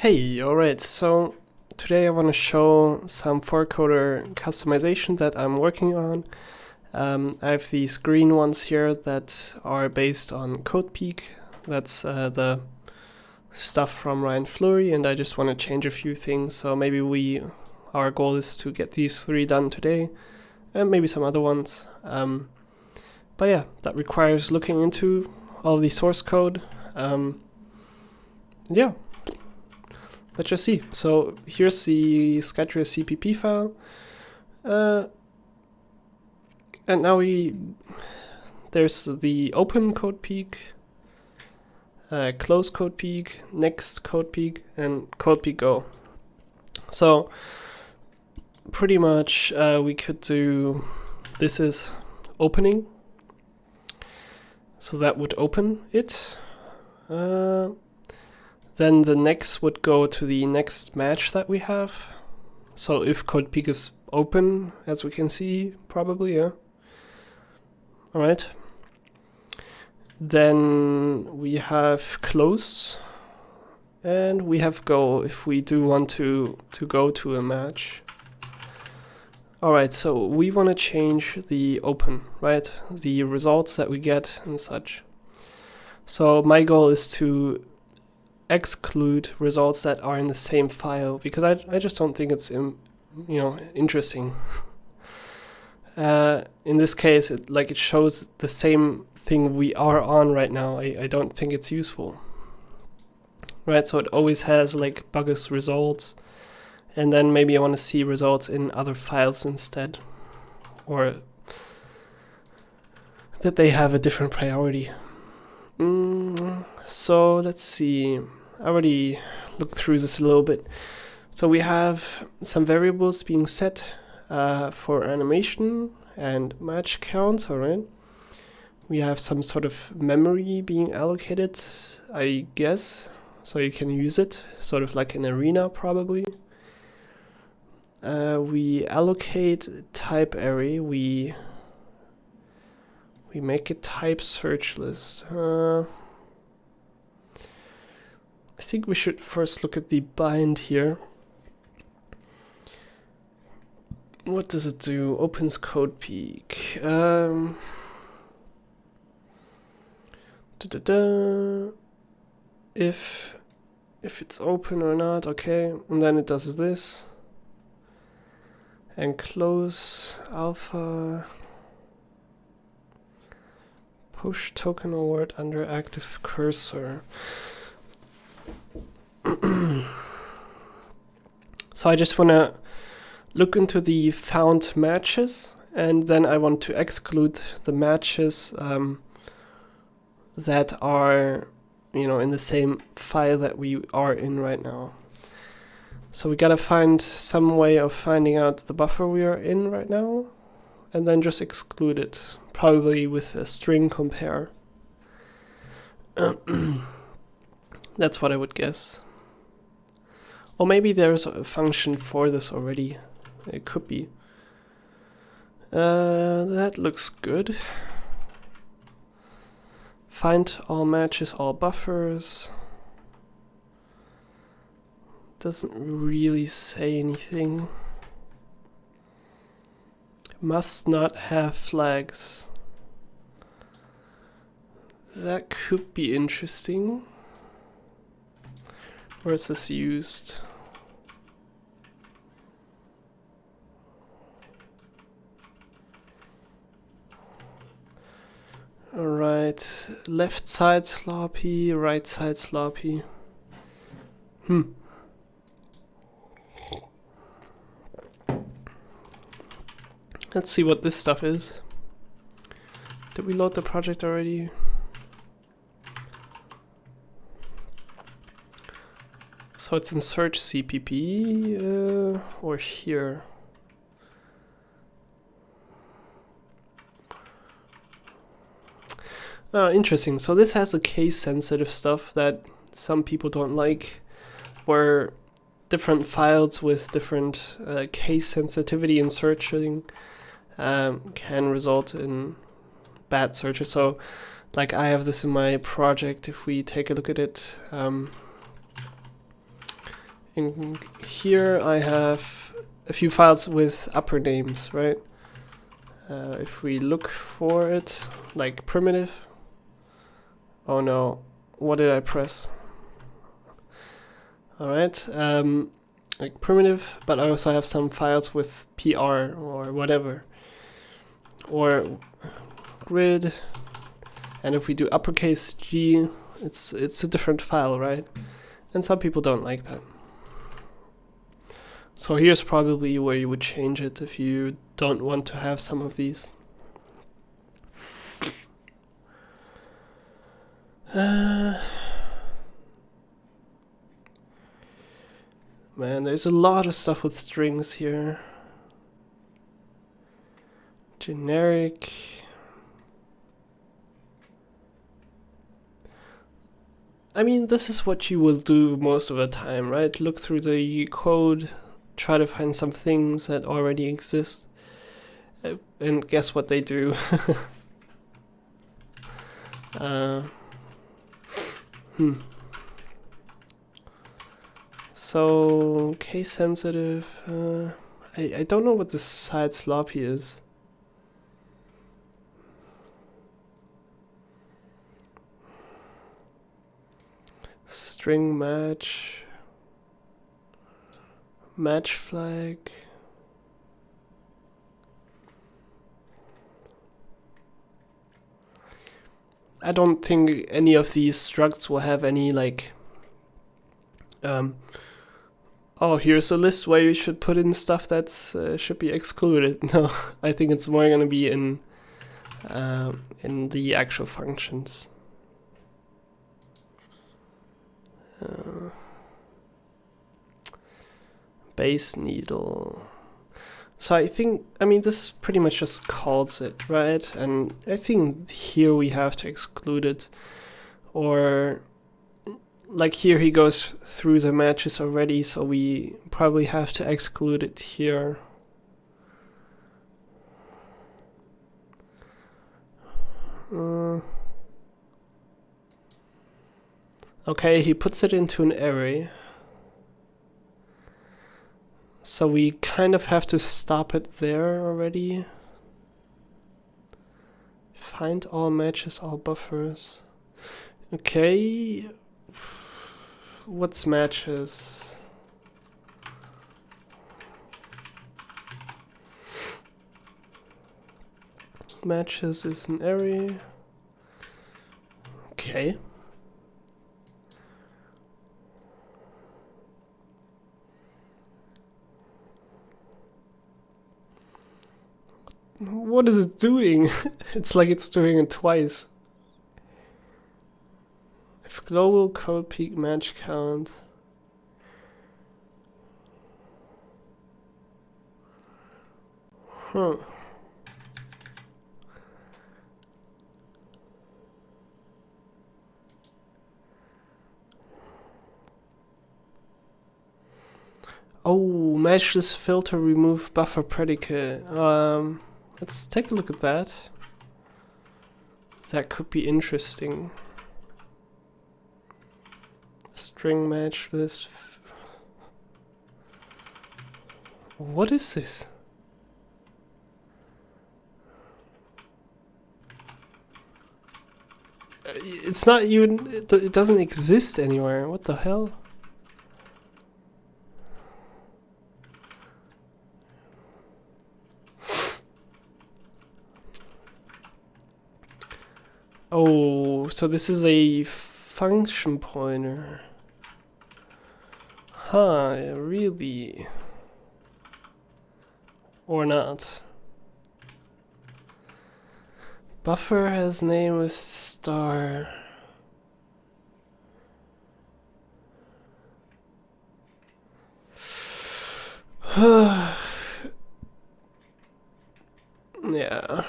Hey, alright, so today I want to show some 4coder customization that I'm working on. I have these green ones here that are based on CodePeek. That's the stuff from Ryan Fleury, and I just want to change a few things. So maybe our goal is to get these 3 done today, and maybe some other ones. But yeah, that requires looking into all the source code. Yeah. Let's just see. So here's the Skytrace CPP file. And now there's the open CodePeek, close CodePeek, next CodePeek, and CodePeek Go. So pretty much we could do, this is opening. So that would open it. Then the next would go to the next match that we have. So if CodePeek is open, as we can see, probably, yeah. All right. Then we have close, and we have go if we do want to go to a match. All right, so we want to change the open, right? The results that we get and such. So my goal is to exclude results that are in the same file, because I just don't think it's interesting. In this case, it shows the same thing we are on right now. I don't think it's useful, right? So it always has like bogus results, and then maybe I want to see results in other files instead, or that they have a different priority. So let's see. I already looked through this a little bit. So we have some variables being set for animation and match counts, all right? We have some sort of memory being allocated, I guess, so you can use it, sort of like an arena probably. We allocate type array, we make a type search list. I think we should first look at the bind here. What does it do? Opens CodePeek. If it's open or not, okay. And then it does this. And close alpha. Push token award under active cursor. So I just want to look into the found matches, and then I want to exclude the matches that are, in the same file that we are in right now. So we gotta find some way of finding out the buffer we are in right now, and then just exclude it, probably with a string compare. That's what I would guess. Or maybe there's a function for this already. It could be. That looks good. Find all matches, all buffers. Doesn't really say anything. Must not have flags. That could be interesting. Where is this used? Alright, left side sloppy, right side sloppy. Let's see what this stuff is. Did we load the project already? So it's in search CPP or here. Interesting. So this has a case sensitive stuff that some people don't like, where different files with different case sensitivity in searching can result in bad searches. So like I have this in my project. If we take a look at it, in here I have a few files with upper names, right? If we look for it, like primitive. Oh no, what did I press? Alright, like primitive, but I also have some files with PR or whatever. Or grid, and if we do uppercase G, it's a different file, right? And some people don't like that. So here's probably where you would change it if you don't want to have some of these. Man, there's a lot of stuff with strings here. Generic. I mean, this is what you will do most of the time, right? Look through the code, try to find some things that already exist, and guess what they do. So, case sensitive. I don't know what this side sloppy is. String match. Match flag. I don't think any of these structs will have any like oh, here's a list where you should put in stuff that's should be excluded. No, I think it's more going to be in the actual functions. Base needle. So I mean, this pretty much just calls it, right? And I think here we have to exclude it. Or, like here he goes through the matches already, so we probably have to exclude it here. Okay, he puts it into an array. So we kind of have to stop it there already. Find all matches, all buffers. Okay. What's matches? Matches is an array. Okay. What is it doing? It's like it's doing it twice. If global CodePeek match count. Huh. Oh, matchless filter remove buffer predicate. Let's take a look at that. That could be interesting. String matchless. What is this? It's not even, it doesn't exist anywhere. What the hell? Oh, so this is a function pointer. Huh, really? Or not? Buffer has name with star. Yeah.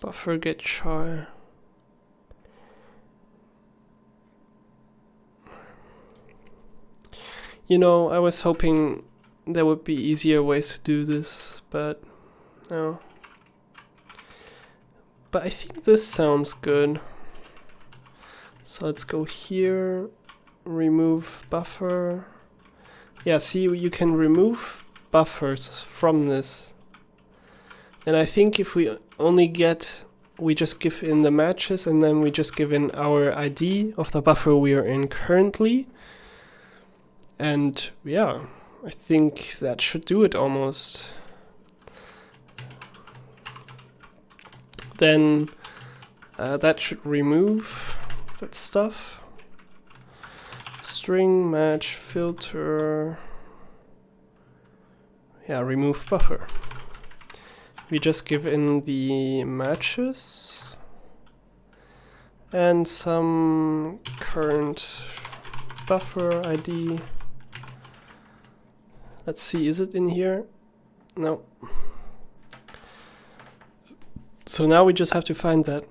Buffer get char. You know, I was hoping there would be easier ways to do this, but no. But I think this sounds good. So let's go here, remove buffer. Yeah, see, you can remove buffers from this. And I think if we only we just give in the matches and then we just give in our ID of the buffer we are in currently. And yeah, I think that should do it almost. Then that should remove that stuff. String match filter. Yeah, remove buffer. We just give in the matches and some current buffer ID. Let's see, is it in here? No. So now we just have to find that.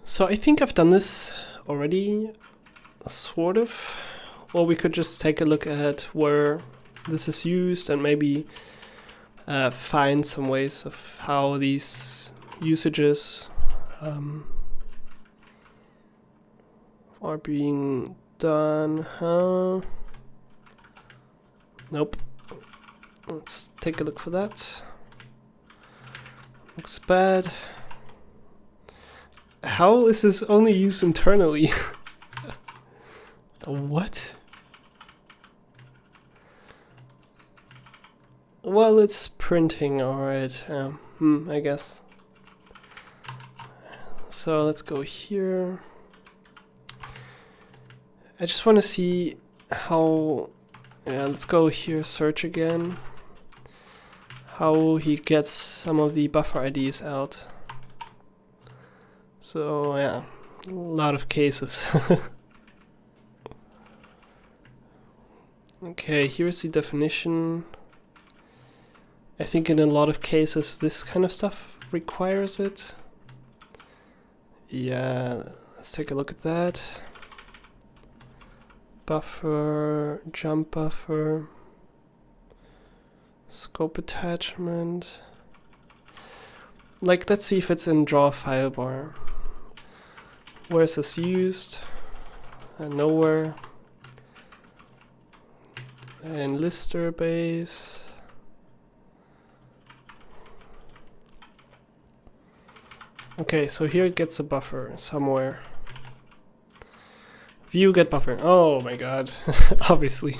So I think I've done this already, sort of. Or we could just take a look at where this is used and maybe find some ways of how these usages are being done. Nope. Let's take a look for that. Looks bad. How is this only used internally? What? Well, it's printing, alright. I guess. So let's go here. I just want to see how. Yeah, let's go here, search again. How he gets some of the buffer IDs out. So yeah, a lot of cases. Okay, here's the definition. I think in a lot of cases this kind of stuff requires it. Yeah, let's take a look at that. Buffer, jump buffer, scope attachment. Like, let's see if it's in draw file bar. Where is this used? Nowhere. And lister base. Okay, so here it gets a buffer somewhere. View get buffer. Oh my god, obviously.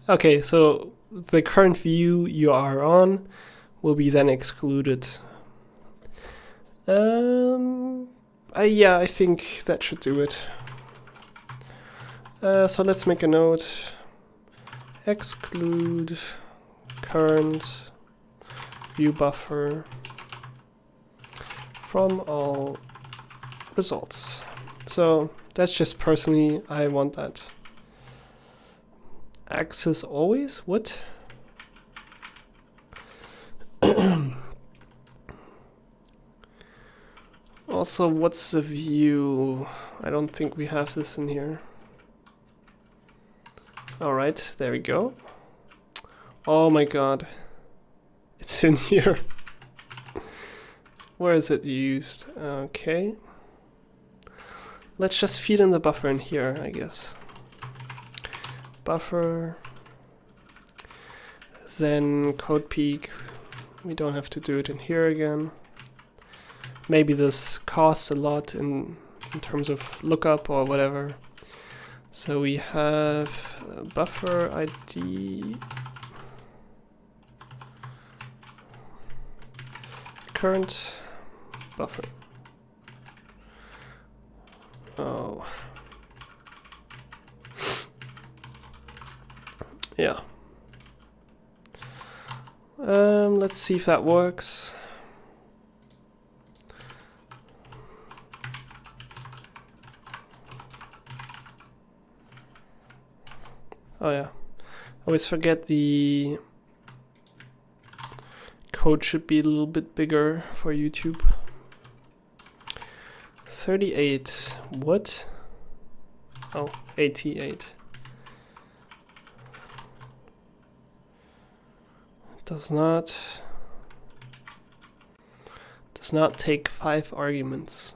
Okay, so the current view you are on will be then excluded. Yeah, I think that should do it. So let's make a note. Exclude current view buffer from all results. So that's just personally, I want that. Access always? What? Also, what's the view? I don't think we have this in here. Alright, there we go. Oh my god. It's in here. Where is it used? Okay. Let's just feed in the buffer in here, I guess. Buffer. Then CodePeek. We don't have to do it in here again. Maybe this costs a lot in terms of lookup or whatever. So we have buffer ID. Current buffer. Oh. Yeah. Let's see if that works. Oh yeah. I always forget the code should be a little bit bigger for YouTube. 38. What? Oh, 88. Does does not take 5 arguments.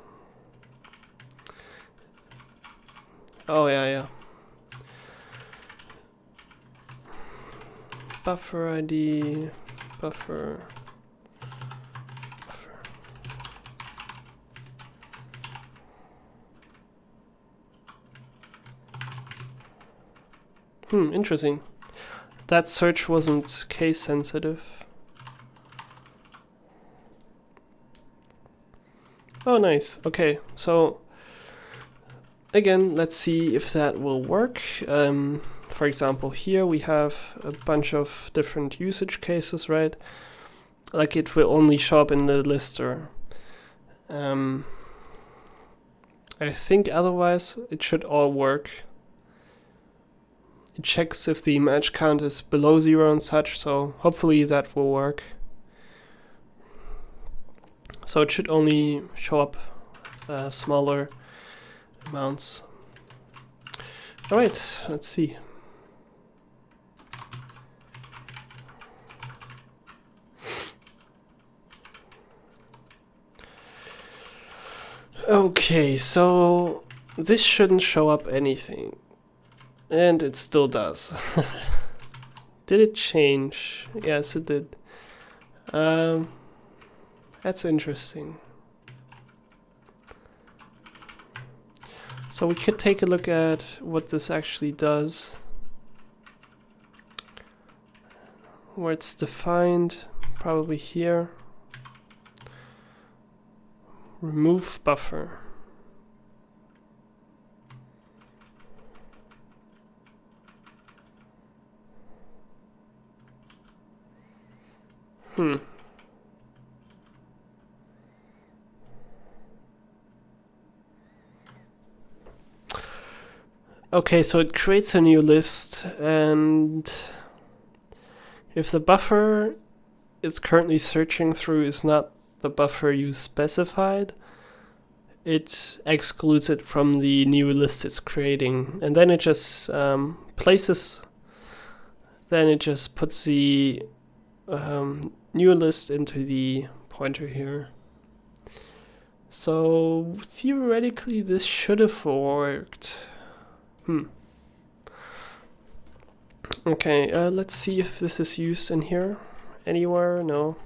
Oh yeah. Buffer ID, buffer. Interesting. That search wasn't case sensitive. Oh, nice. Okay, so again, let's see if that will work. For example, here we have a bunch of different usage cases, right? Like it will only show up in the lister. I think otherwise it should all work. It checks if the match count is below 0 and such, so hopefully that will work. So it should only show up smaller amounts. Alright, let's see. Okay, so this shouldn't show up anything. And it still does. Did it change? Yes, it did. That's interesting. So we could take a look at what this actually does. Where it's defined, probably here. Remove buffer. Okay, so it creates a new list, and if the buffer it's currently searching through is not the buffer you specified, it excludes it from the new list it's creating, and then it just puts the new list into the pointer here. So theoretically this should have worked. Okay, let's see if this is used in here anywhere. No.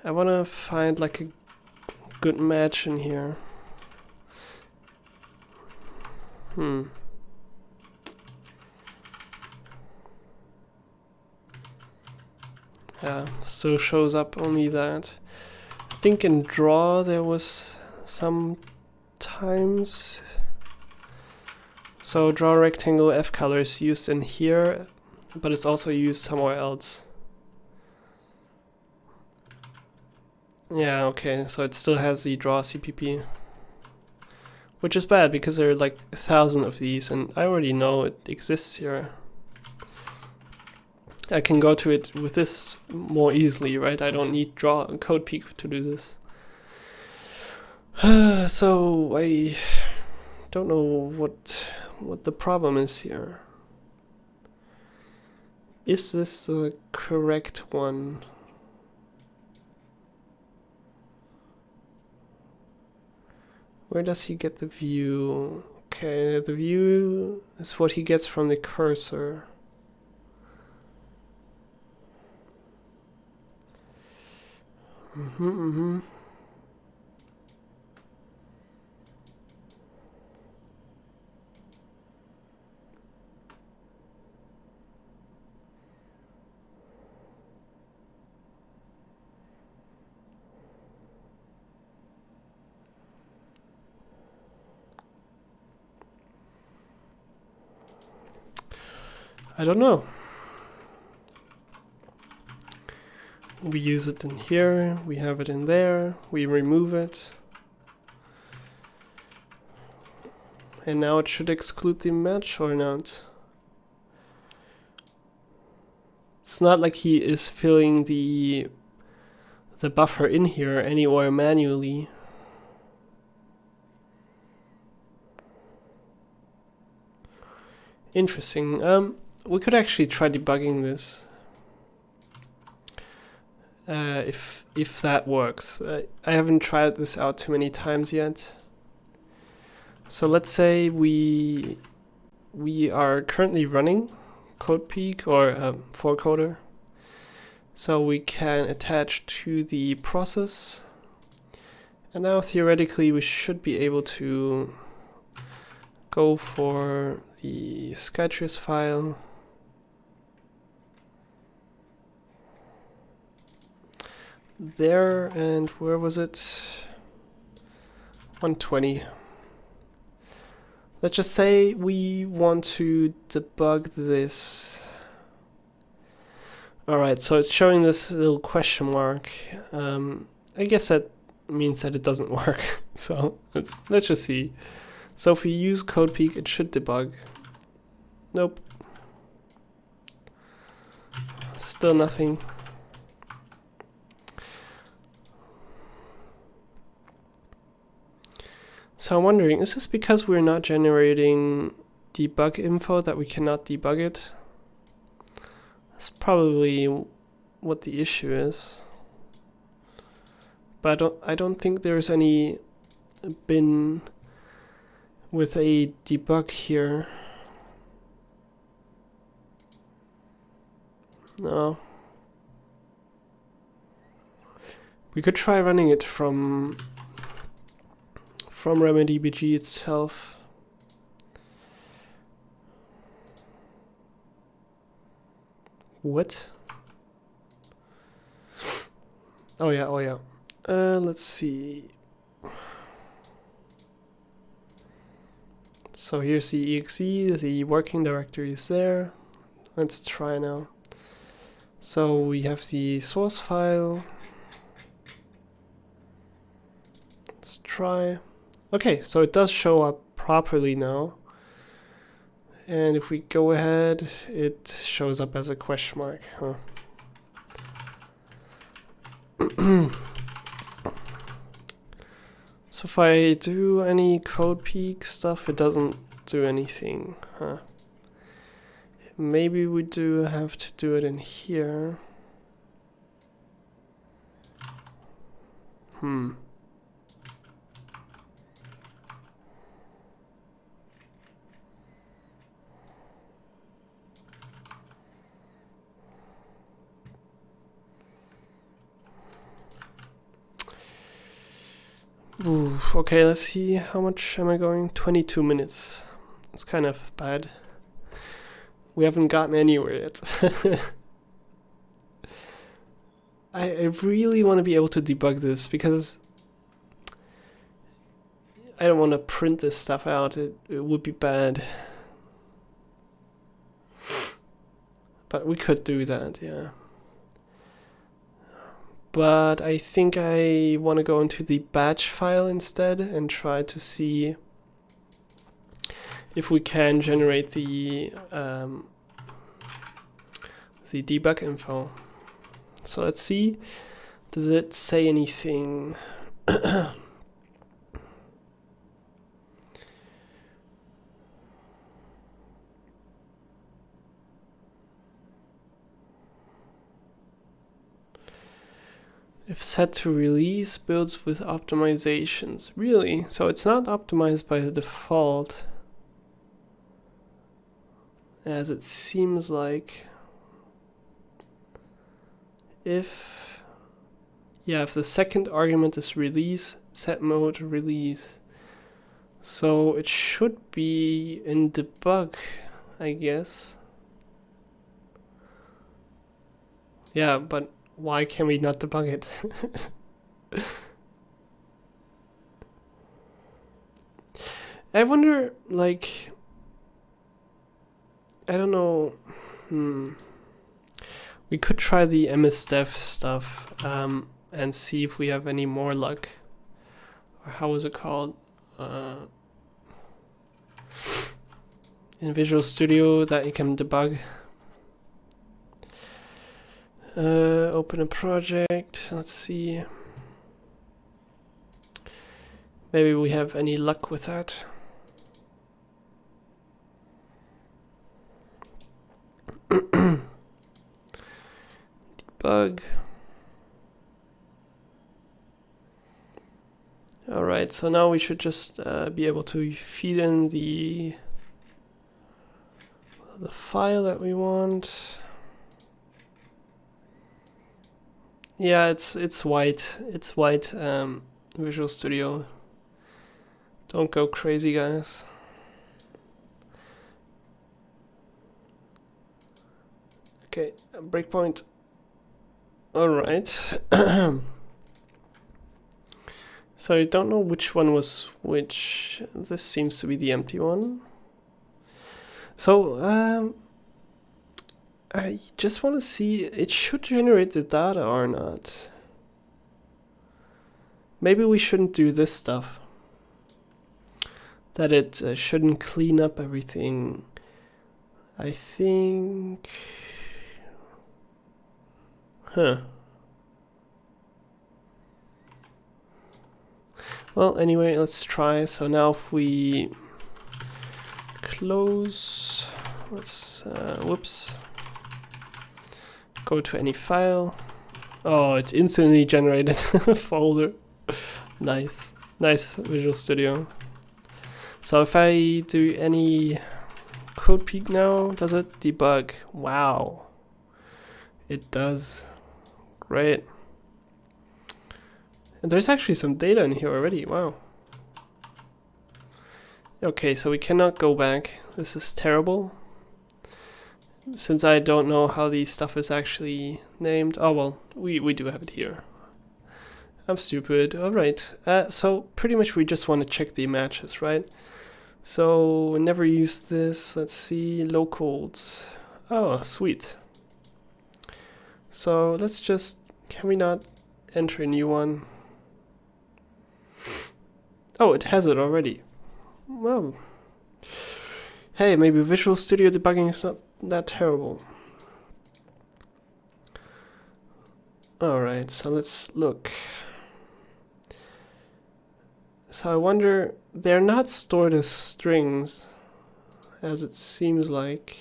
I want to find like a good match in here. Yeah, still shows up only that. I think in draw there was some times. So draw rectangle F color is used in here, but it's also used somewhere else. Yeah, okay, so it still has the draw CPP. Which is bad because there are like 1,000 of these and I already know it exists here. I can go to it with this more easily, right? I don't need draw and CodePeek to do this. So I don't know what the problem is here. Is this the correct one? Where does he get the view? Okay, the view is what he gets from the cursor. I don't know. We use it in here, we have it in there, we remove it. And now it should exclude the match or not. It's not like he is filling the buffer in here anywhere manually. Interesting. We could actually try debugging this. if that works. I haven't tried this out too many times yet. So let's say we are currently running CodePeek or 4coder. So we can attach to the process. And now theoretically we should be able to go for the Skytrace file. There, and where was it? 120. Let's just say we want to debug this. Alright, so it's showing this little question mark. I guess that means that it doesn't work. So let's just see. So if we use CodePeek, it should debug. Nope. Still nothing. So I'm wondering, is this because we're not generating debug info that we cannot debug it? That's probably what the issue is. But I don't think there's any bin with a debug here. No. We could try running it from RemedyBG itself. What? Oh yeah, oh yeah. Let's see. So here's the exe, the working directory is there. Let's try now. So we have the source file. Let's try. Okay, so it does show up properly now. And if we go ahead, it shows up as a question mark. Huh. So if I do any CodePeek stuff, it doesn't do anything. Huh. Maybe we do have to do it in here. Ooh, okay, let's see, how much am I going? 22 minutes. It's kind of bad. We haven't gotten anywhere yet. I really want to be able to debug this because I don't want to print this stuff out. It would be bad. But we could do that, yeah. But I think I want to go into the batch file instead and try to see if we can generate the debug info. So let's see, does it say anything? If set to release, builds with optimizations. Really? So it's not optimized by default, as it seems like. If the second argument is release, set mode release. So it should be in debug, I guess. Yeah, but why can we not debug it? I wonder, like, I don't know. We could try the msdev stuff and see if we have any more luck. Or how is it called? In Visual Studio that you can debug. Open a project, let's see. Maybe we have any luck with that. Debug. Alright, so now we should just be able to feed in the file that we want. Yeah, it's white. It's white Visual Studio. Don't go crazy, guys. Okay, breakpoint. Alright. So I don't know which one was which. This seems to be the empty one. So I just want to see, it should generate the data or not. Maybe we shouldn't do this stuff. That it shouldn't clean up everything. I think... Huh. Well, anyway, let's try. So now if we close, let's, whoops, go to any file. Oh, it instantly generated a folder. Nice, nice Visual Studio. So if I do any CodePeek now, does it debug? Wow, it does. Great. And there's actually some data in here already. Wow. Okay, so we cannot go back. This is terrible. Since I don't know how the stuff is actually named. Oh well, we do have it here. I'm stupid. Alright. So pretty much we just want to check the matches, right? So we never used this. Let's see. Locals. Oh, sweet. So let's just, can we not enter a new one? Oh, it has it already. Well, hey, maybe Visual Studio debugging is not that terrible. Alright, so let's look. So I wonder, they're not stored as strings, as it seems like.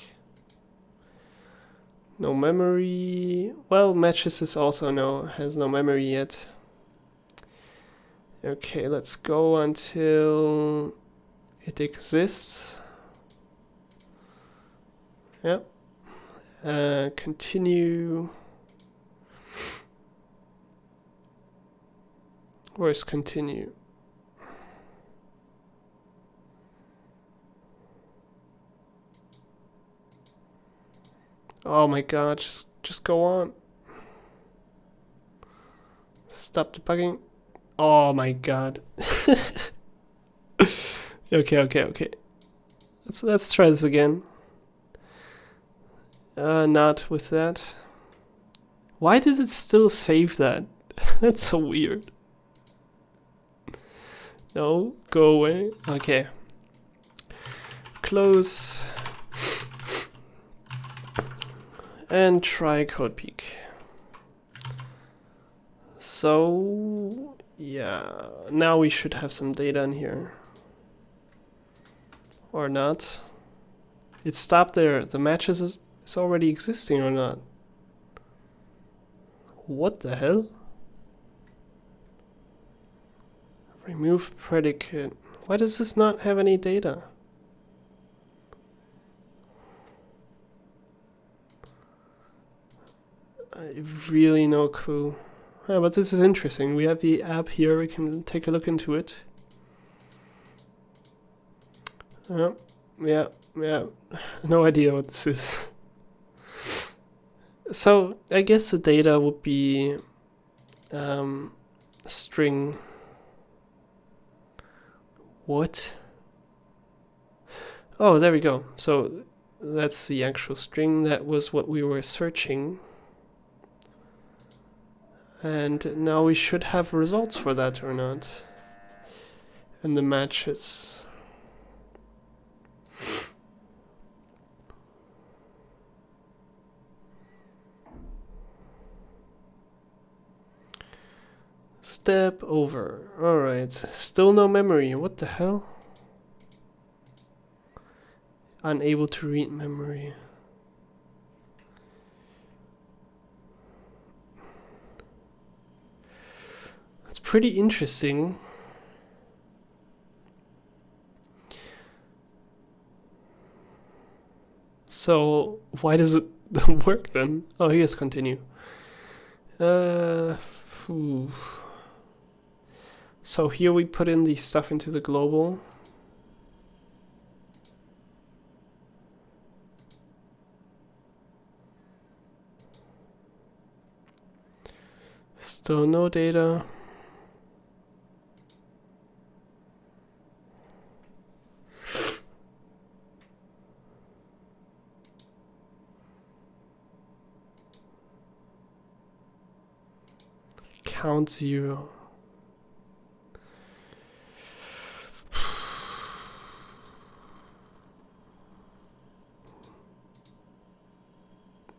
No memory. Well, matches is also has no memory yet. Okay, let's go until it exists. Yep. Continue. Where's continue? Oh my god, just go on. Stop debugging. Oh my god. Okay. Let's try this again. Not with that. Why did it still save that? That's so weird. No, go away. Okay. Close. And try CodePeek. So, yeah, now we should have some data in here. Or not. It stopped there. The matches is already existing or not. What the hell? Remove predicate. Why does this not have any data? I have really no clue. Oh, but this is interesting. We have the app here. We can take a look into it. Yeah. No idea what this is. So I guess the data would be string. What? Oh, there we go. So that's the actual string. That was what we were searching. And now we should have results for that or not. And the matches. Step over. Alright, still no memory. What the hell? Unable to read memory. That's pretty interesting. So why does it work then? Oh, here's continue. So here we put in the stuff into the global. Still no data. Count 0.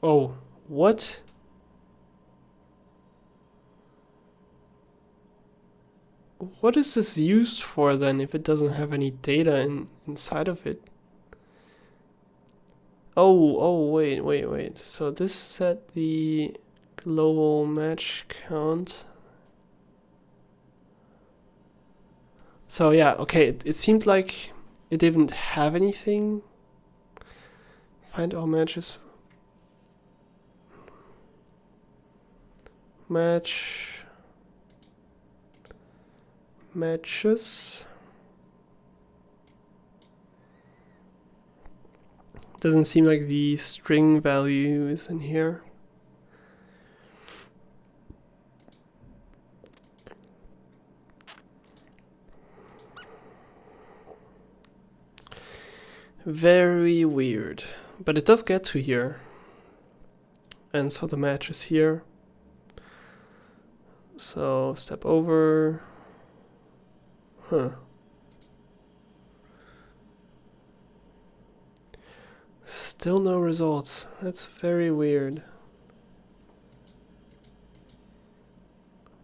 Oh, what? What is this used for then if it doesn't have any data inside of it? Oh, wait. So this set the global match count. So yeah, okay, it seemed like it didn't have anything. Find all matches. Matches. Doesn't seem like the string value is in here. Very weird, but it does get to here. And so the match is here. So step over. Still no results. That's very weird.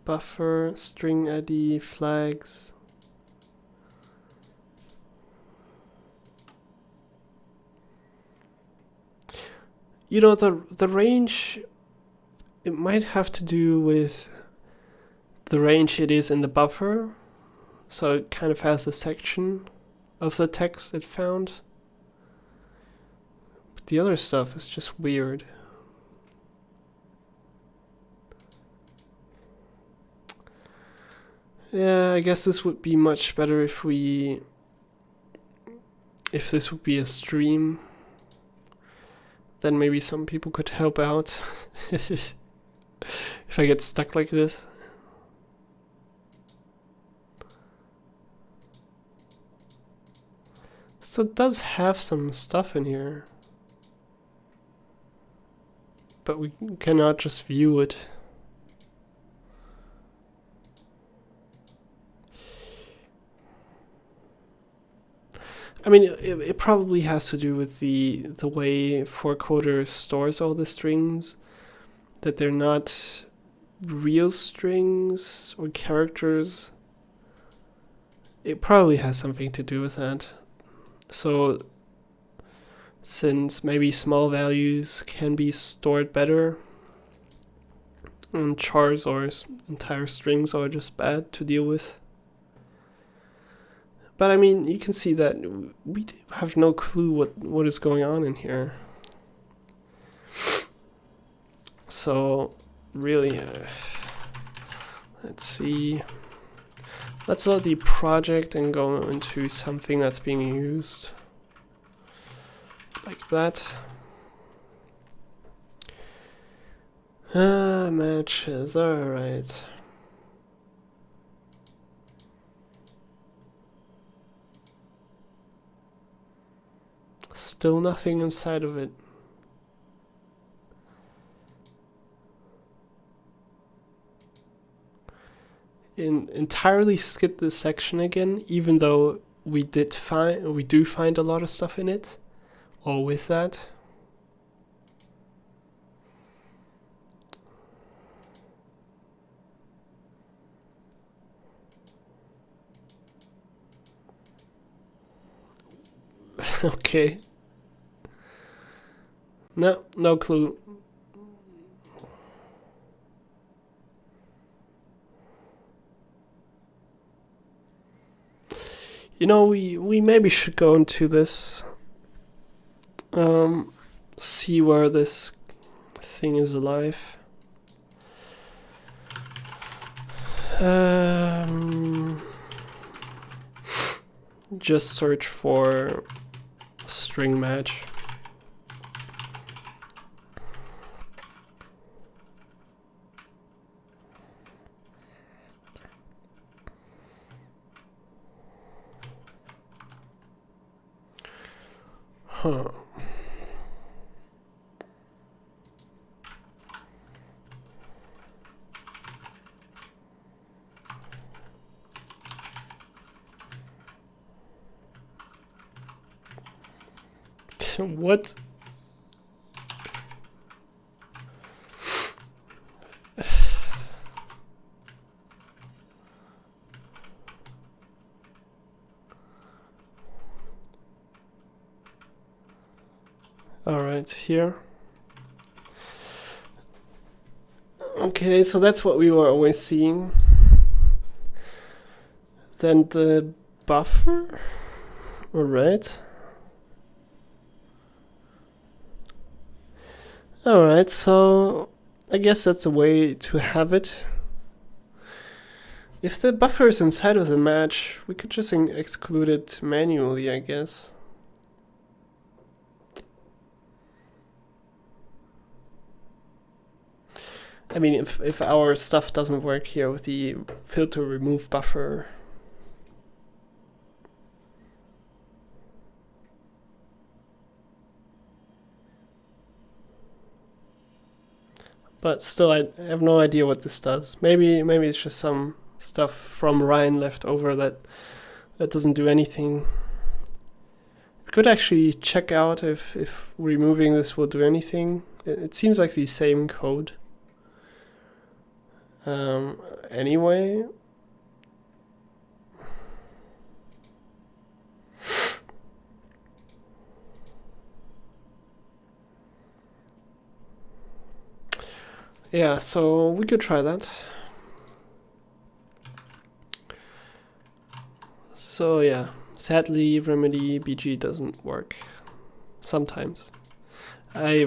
Buffer, string ID, flags. You know, the range, it might have to do with the range it is in the buffer. So it kind of has a section of the text it found. But the other stuff is just weird. Yeah, I guess this would be much better if this would be a stream. Then maybe some people could help out if I get stuck like this. So it does have some stuff in here, but we cannot just view it. I mean, it probably has to do with the way 4coder stores all the strings, that they're not real strings or characters. It probably has something to do with that. So since maybe small values can be stored better, and chars or entire strings are just bad to deal with. But I mean, you can see that we have no clue what is going on in here. So really, let's see. Let's load the project and go into something that's being used. Like that. Matches, alright. Still nothing inside of it. Entirely skip this section again, even though we do find a lot of stuff in it, or with that. Okay. No clue. You know, we maybe should go into this. see where this thing is alive. Just search for string match. Huh. What? All right, here. Okay, so that's what we were always seeing. Then the buffer. All right. Alright, so I guess that's a way to have it. If the buffer is inside of the match, we could just exclude it manually, I guess. I mean, if our stuff doesn't work here with the filter remove buffer. But still, I have no idea what this does. Maybe it's just some stuff from Ryan left over that doesn't do anything. We could actually check out if removing this will do anything. It seems like the same code. Anyway. Yeah, so we could try that. So yeah, sadly remedy BG doesn't work sometimes. I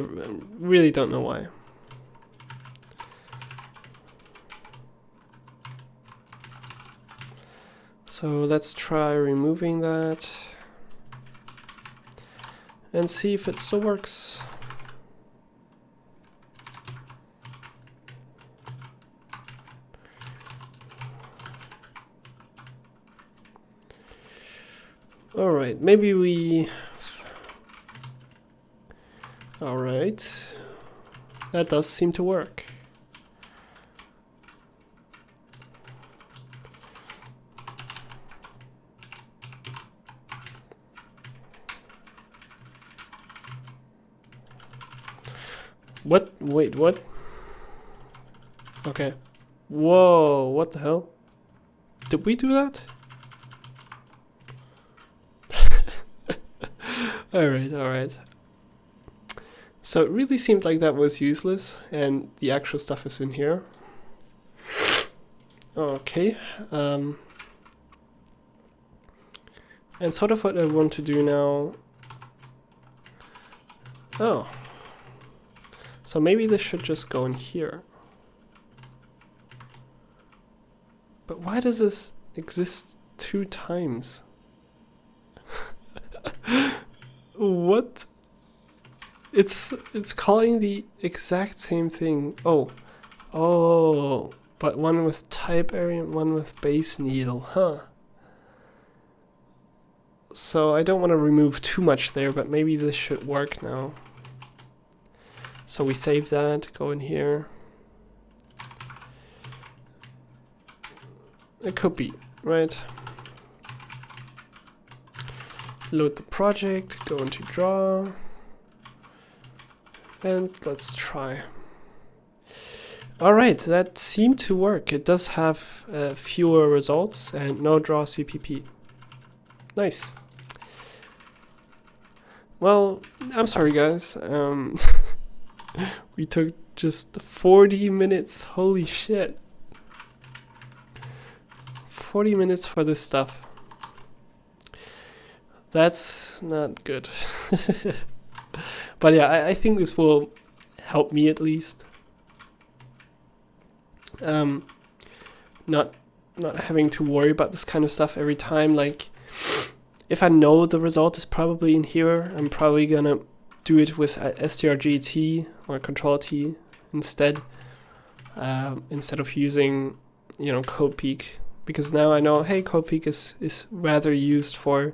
really don't know why. So let's try removing that and see if it still works. Alright, maybe we... Alright, that does seem to work. What? Wait, what? Okay. Whoa, what the hell? Did we do that? Alright. So it really seemed like that was useless, and the actual stuff is in here. Okay. And sort of what I want to do now... Oh. So maybe this should just go in here. But why does this exist 2 times? What? It's calling the exact same thing. Oh, but one with type area and one with base needle, huh? So I don't want to remove too much there, but maybe this should work now. So we save that, go in here. It could be, right? Load the project, go into draw, and let's try. Alright, that seemed to work. It does have fewer results and no draw CPP. Nice. Well, I'm sorry guys. We took just 40 minutes, holy shit. 40 minutes for this stuff. That's not good. But yeah, I think this will help me at least. Not having to worry about this kind of stuff every time. Like, if I know the result is probably in here, I'm probably gonna do it with strgt or control T instead of using, CodePeek, because now I know, hey, CodePeek is rather used for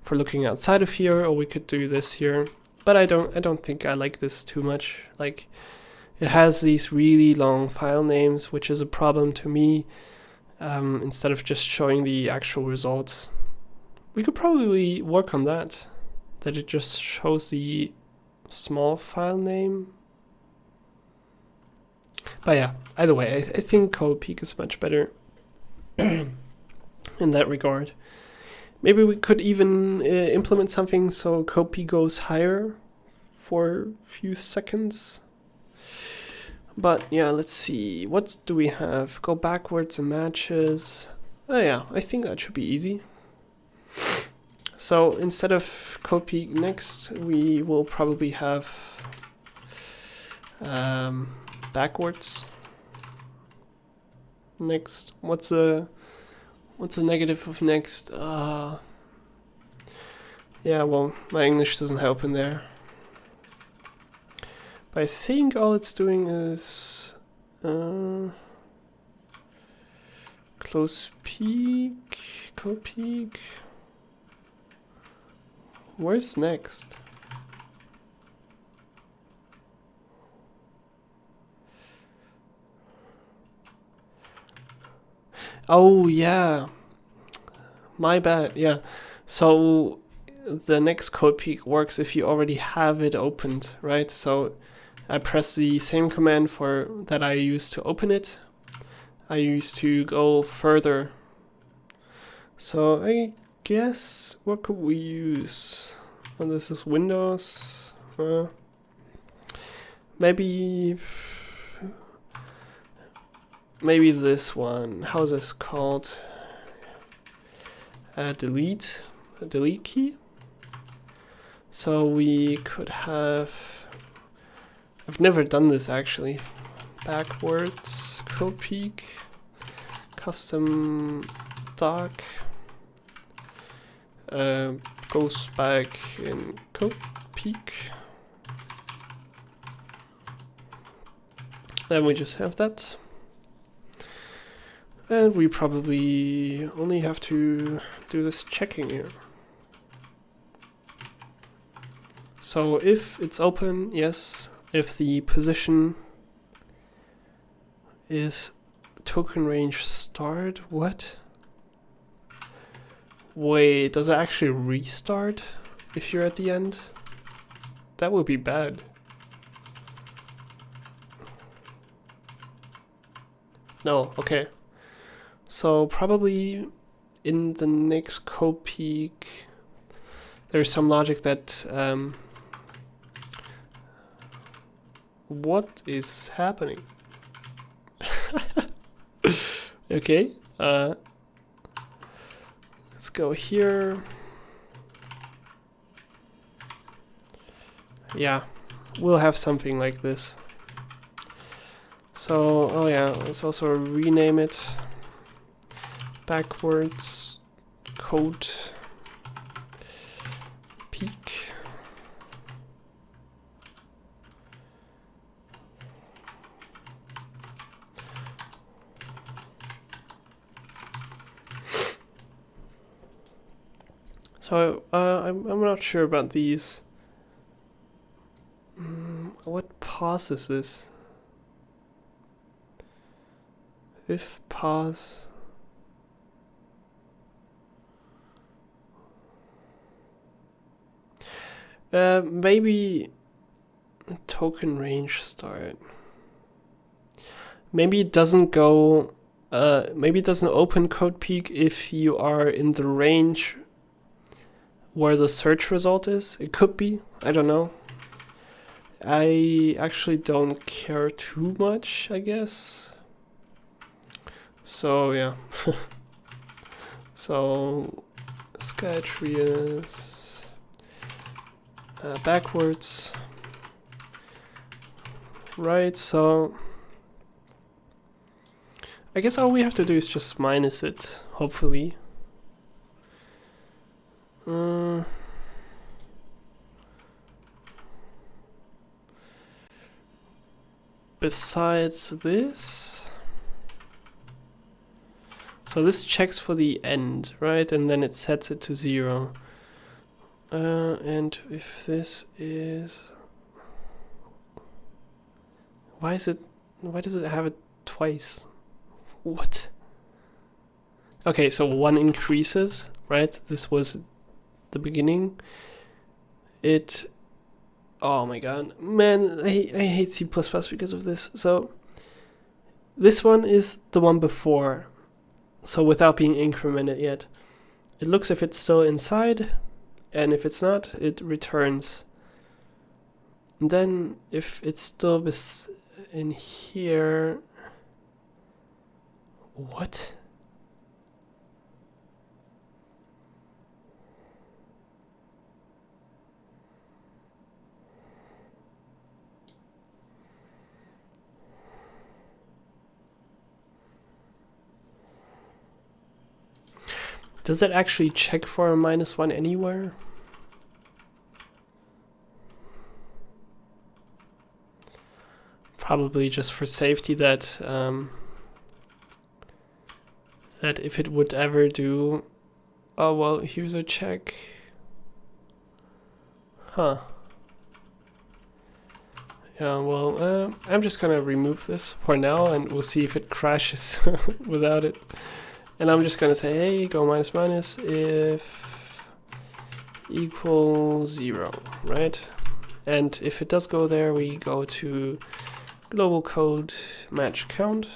looking outside of here, or we could do this here. But I don't think I like this too much. Like, it has these really long file names, which is a problem to me. Instead of just showing the actual results, we could probably work on that it just shows the small file name. But yeah, either way, I think CodePeek is much better in that regard. Maybe we could even implement something so CodePeek goes higher for a few seconds. But yeah, let's see. What do we have? Go backwards and matches. Oh yeah, I think that should be easy. So instead of CodePeek next, we will probably have backwards next. What's the negative of next? Yeah, well, my English doesn't help in there. But I think all it's doing is close peak, CodePeek. Where's next? Oh yeah, my bad. Yeah, so the next CodePeek works if you already have it opened, right? So I press the same command that I used to open it. I used to go further. So I guess, what could we use? Well, this is Windows. Maybe this one. How's this called? Delete key. So we could have, I've never done this actually. Backwards, CodePeek, custom doc, goes back in CodePeek. Then we just have that. And we probably only have to do this checking here. So if it's open, yes. If the position is token range start, what? Wait, does it actually restart if you're at the end? That would be bad. No, okay. So probably in the next CodePeek, there's some logic that what is happening? Okay, let's go here. Yeah, we'll have something like this. So, oh yeah, let's also rename it. Backwards CodePeek. So I'm not sure about these. What pause is this? If pause. Maybe token range start. Maybe it doesn't go. Maybe it doesn't open CodePeek if you are in the range where the search result is. It could be. I don't know. I actually don't care too much, I guess. So yeah. So Skytrius. Backwards right? So I guess all we have to do is just minus it, hopefully. Besides this, so this checks for the end, right? And then it sets it to 0. And if this is, why does it have it twice? What? Okay, so 1 increases, right? This was the beginning. Oh my god, man, I hate C++ because of this. So this one is the one before, so without being incremented yet. It looks if it's still inside, and if it's not, it returns. And then if it's still in here, what? Does it actually check for a -1 anywhere? Probably just for safety that that if it would ever do, oh well, here's a check. Huh. Yeah, well, I'm just gonna remove this for now and we'll see if it crashes without it. And I'm just gonna say, hey, go minus minus if equals 0, right? And if it does go there, we go to global code match count,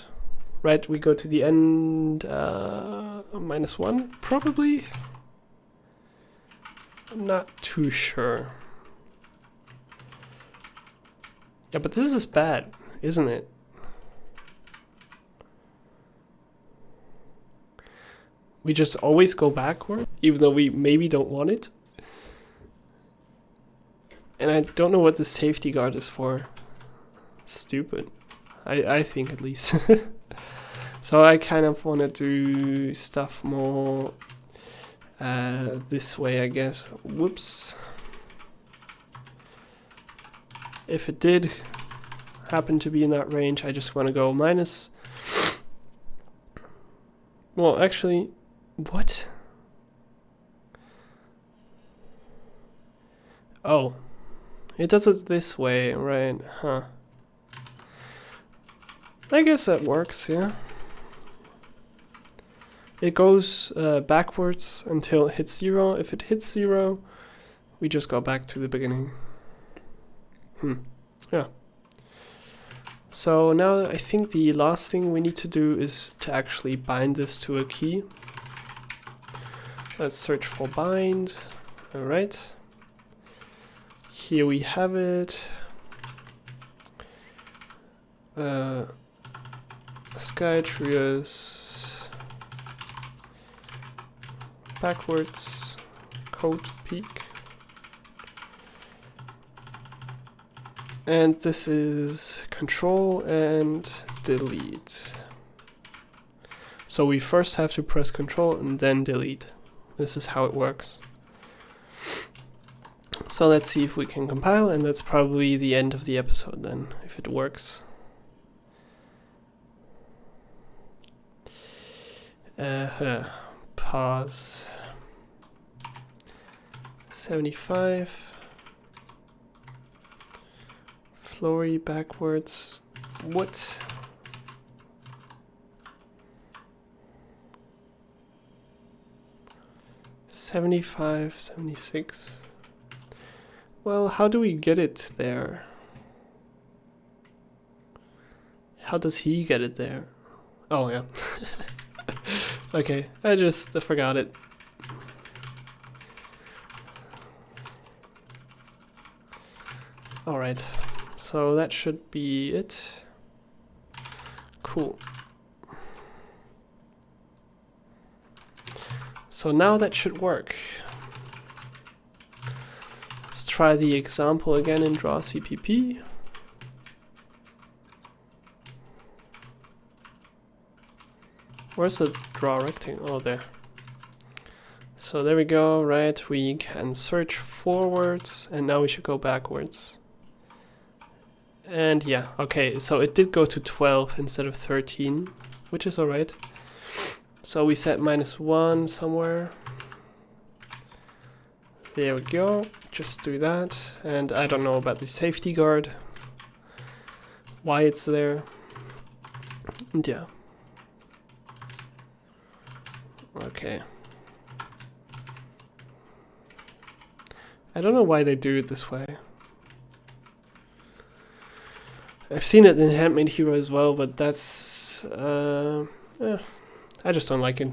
right? We go to the end -1, probably. I'm not too sure. Yeah, but this is bad, isn't it? We just always go backward, even though we maybe don't want it. And I don't know what the safety guard is for. Stupid. I think at least. So I kind of want to do stuff more this way, I guess. Whoops. If it did happen to be in that range, I just want to go minus. Well, actually, what? Oh, it does it this way, right? Huh. I guess that works, yeah. It goes backwards until it hits 0. If it hits 0, we just go back to the beginning. Yeah. So now I think the last thing we need to do is to actually bind this to a key. Let's search for bind. Alright. Here we have it. Skytrios backwards CodePeek. And this is control and delete. So we first have to press control and then delete. This is how it works. So let's see if we can compile, and that's probably the end of the episode then, if it works. Pause. 75. Flory backwards. What? $75, $76. Well, how do we get it there? How does he get it there? Oh, yeah. Okay, I just forgot it. Alright, so that should be it. Cool. So now that should work. Let's try the example again in draw CPP. Where's the draw rectangle? Oh, there. So there we go, right? We can search forwards, and now we should go backwards. And yeah, okay, so it did go to 12 instead of 13, which is alright. So we set -1 somewhere. There we go, just do that. And I don't know about the safety guard, why it's there. And yeah. Okay. I don't know why they do it this way. I've seen it in Handmade Hero as well, but that's... I just don't like it.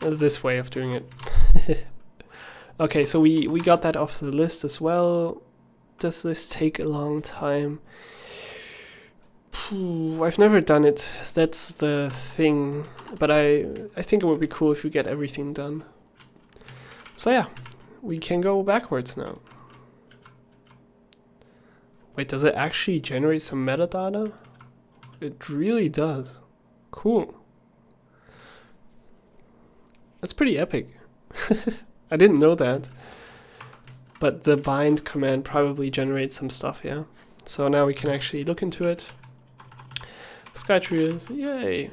This way of doing it. Okay, so we got that off the list as well. Does this take a long time? I've never done it. That's the thing. But I think it would be cool if we get everything done. So yeah, we can go backwards now. Wait, does it actually generate some metadata? It really does. Cool. That's pretty epic. I didn't know that. But the bind command probably generates some stuff, yeah? So now we can actually look into it. Skytrees, yay!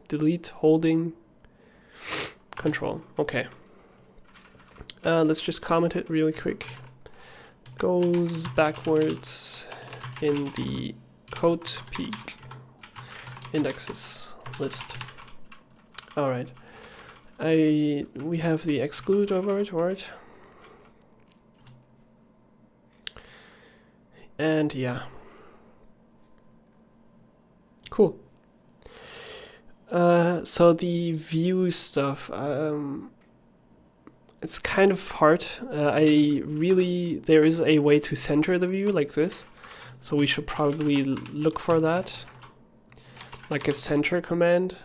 Delete, holding, control, okay. Let's just comment it really quick. Goes backwards in the CodePeek indexes list. Alright. We have the exclude over it, right? And yeah. Cool. So the view stuff, it's kind of hard. There is a way to center the view like this. So we should probably look for that. Like a center command.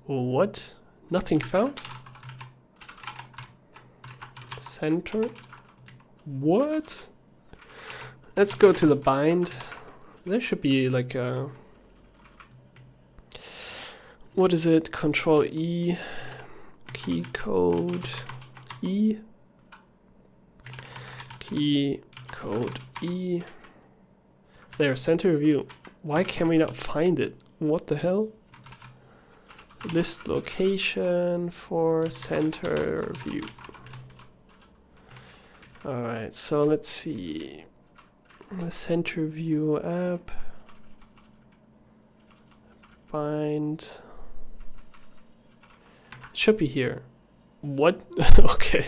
What? Nothing found? Center? What? Let's go to the bind. There should be like a... What is it? Control E. Key code E. Key code E. There, center view. Why can we not find it? What the hell? List location for center view. Alright, so let's see. The center view app. Bind. It should be here. What? Okay.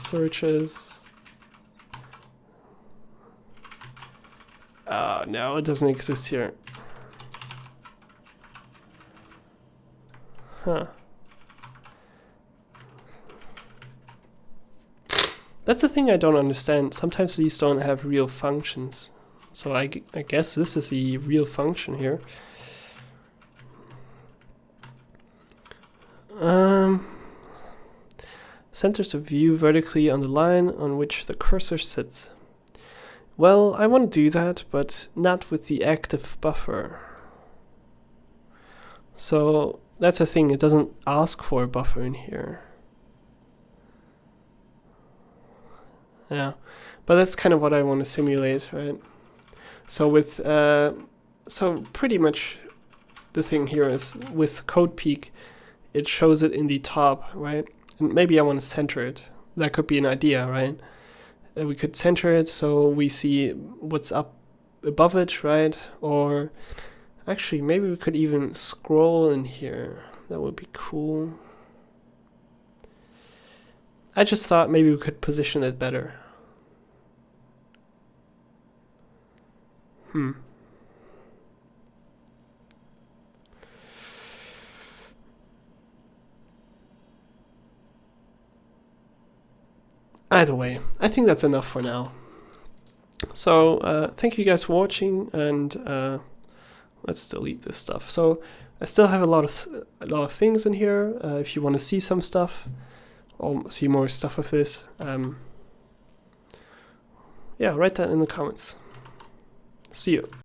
Searches. No, it doesn't exist here. Huh. That's the thing I don't understand. Sometimes these don't have real functions. So I guess this is the real function here. Centers a view vertically on the line on which the cursor sits. Well, I want to do that, but not with the active buffer. So that's the thing, it doesn't ask for a buffer in here. Yeah, but that's kind of what I want to simulate, right? So with, so pretty much the thing here is with CodePeek, it shows it in the top, right? And maybe I want to center it. That could be an idea, right? We could center it so we see what's up above it, right? Or actually, maybe we could even scroll in here. That would be cool. I just thought maybe we could position it better. Either way, I think that's enough for now. So thank you guys for watching, and let's delete this stuff. So I still have a lot of things in here. If you want to see some stuff or see more stuff of this, yeah, write that in the comments. See you.